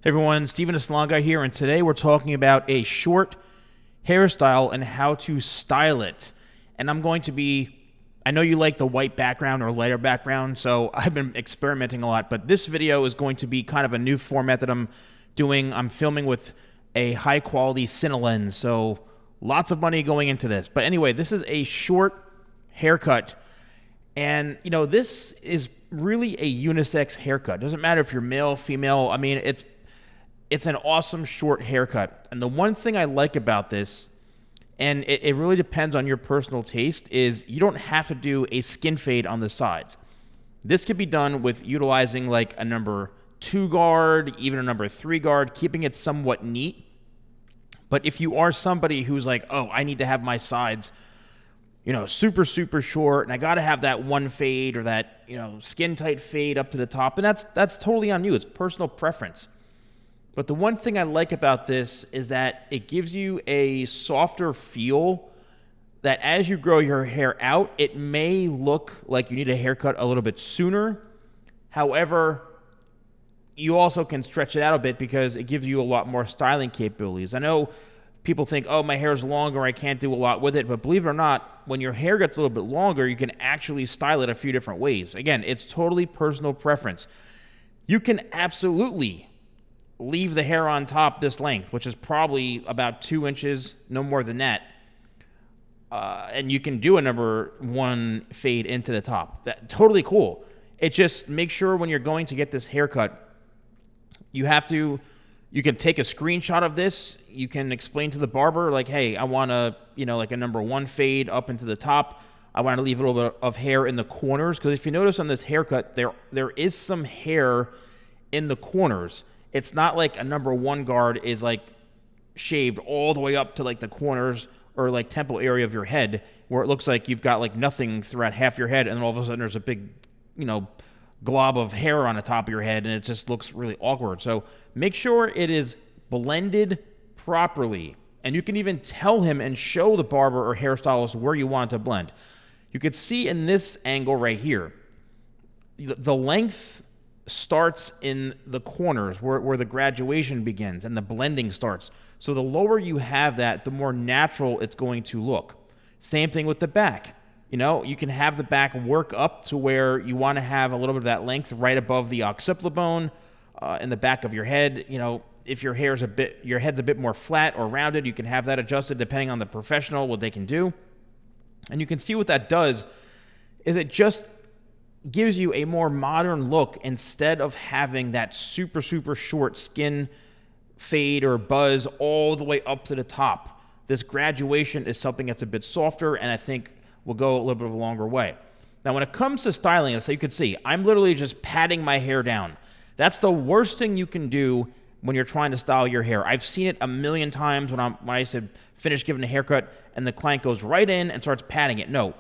Hey everyone, Steven TheSalonGuy here, and today we're talking about a short hairstyle and how to style it. And I know you like the white background or lighter background, so I've been experimenting a lot, but this video is going to be kind of a new format that I'm doing. I'm filming with a high quality Cine lens, so lots of money going into this. But anyway, this is a short haircut, and this is really a unisex haircut. Doesn't matter if you're male, female. I mean, it's an awesome short haircut. And the one thing I like about this, and it really depends on your personal taste, is you don't have to do a skin fade on the sides. This could be done with utilizing like a number 2 guard, even a number 3 guard, keeping it somewhat neat. But if you are somebody who's like, oh, I need to have my sides, super, super short, and I got to have that one fade or that, skin tight fade up to the top, and that's totally on you. It's personal preference. But the one thing I like about this is that it gives you a softer feel that as you grow your hair out, it may look like you need a haircut a little bit sooner. However, you also can stretch it out a bit because it gives you a lot more styling capabilities. I know people think, oh, my hair is longer, I can't do a lot with it. But believe it or not, when your hair gets a little bit longer, you can actually style it a few different ways. Again, it's totally personal preference. You can absolutely leave the hair on top this length, which is probably about 2 inches, no more than that. And you can do a number 1 fade into the top. Totally cool. It just make sure when you're going to get this haircut, you can take a screenshot of this. You can explain to the barber, like, hey, I want like a number 1 fade up into the top. I want to leave a little bit of hair in the corners. Because if you notice on this haircut, there is some hair in the corners. It's not like a number 1 guard is like shaved all the way up to like the corners or like temple area of your head, where it looks like you've got like nothing throughout half your head, and then all of a sudden there's a big, glob of hair on the top of your head, and it just looks really awkward. So make sure it is blended properly, and you can even tell him and show the barber or hairstylist where you want it to blend. You could see in this angle right here, the length starts in the corners where the graduation begins and the blending starts. So the lower you have that, the more natural it's going to look. Same thing with the back. You can have the back work up to where you want to have a little bit of that length right above the occipital bone in the back of your head. If your head's a bit more flat or rounded, you can have that adjusted depending on the professional, what they can do. And you can see what that does is it just gives you a more modern look instead of having that super, super short skin fade or buzz all the way up to the top. This graduation is something that's a bit softer and I think will go a little bit of a longer way. Now, when it comes to styling, as you can see, I'm literally just patting my hair down. That's the worst thing you can do when you're trying to style your hair. I've seen it a million times when I said finish giving a haircut and the client goes right in and starts patting it. No.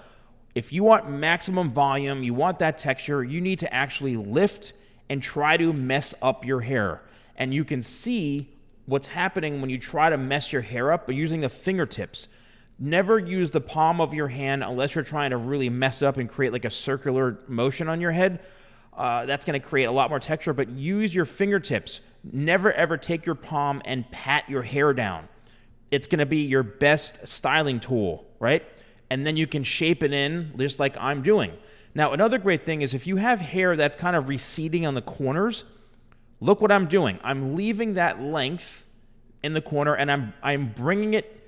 If you want maximum volume, you want that texture, you need to actually lift and try to mess up your hair. And you can see what's happening when you try to mess your hair up by using the fingertips. Never use the palm of your hand unless you're trying to really mess up and create like a circular motion on your head. That's going to create a lot more texture, but use your fingertips. Never ever take your palm and pat your hair down. It's going to be your best styling tool, right? And then you can shape it in just like I'm doing. Now, another great thing is if you have hair that's kind of receding on the corners, look what I'm doing. I'm leaving that length in the corner, and I'm bringing it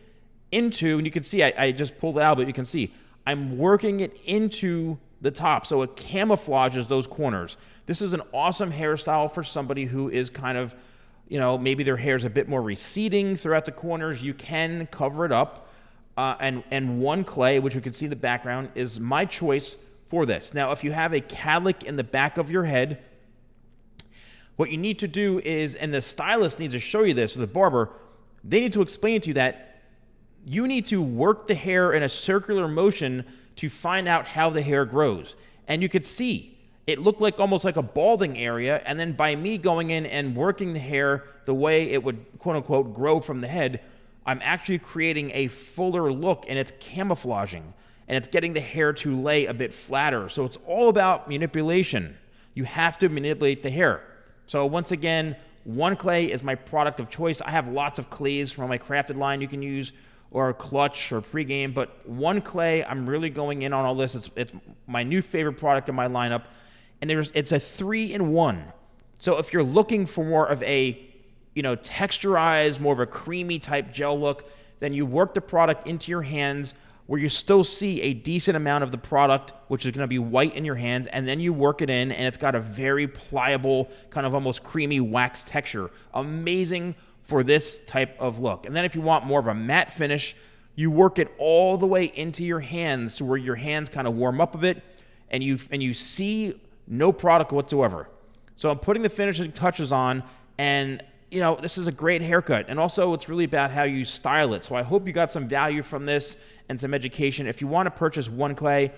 into, and you can see I just pulled it out, but you can see I'm working it into the top, so it camouflages those corners. This is an awesome hairstyle for somebody who is kind of, maybe their hair is a bit more receding throughout the corners. You can cover it up. And 1 clay, which you can see in the background, is my choice for this. Now, if you have a cowlick in the back of your head, what you need to do is, and the stylist needs to show you this, or the barber, they need to explain to you that you need to work the hair in a circular motion to find out how the hair grows. And you could see it looked like almost like a balding area, and then by me going in and working the hair the way it would, quote unquote, grow from the head, I'm actually creating a fuller look, and it's camouflaging, and it's getting the hair to lay a bit flatter. So it's all about manipulation. You have to manipulate the hair. So once again, One Clay is my product of choice. I have lots of clays from my crafted line you can use, or Clutch or Pregame, but One Clay, I'm really going in on all this. It's my new favorite product in my lineup, and it's a 3-in-1. So if you're looking for more of a, texturized, more of a creamy type gel look, then you work the product into your hands where you still see a decent amount of the product, which is going to be white in your hands, and then you work it in, and it's got a very pliable, kind of almost creamy wax texture. Amazing for this type of look. And then if you want more of a matte finish, you work it all the way into your hands to where your hands kind of warm up a bit, and you see no product whatsoever. So I'm putting the finishing touches on, and this is a great haircut. And also, it's really about how you style it. So I hope you got some value from this and some education. If you want to purchase One Clay,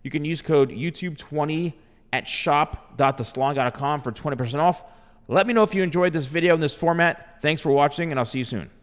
you can use code YouTube20 at shop.thesalonguy.com for 20% off. Let me know if you enjoyed this video in this format. Thanks for watching, and I'll see you soon.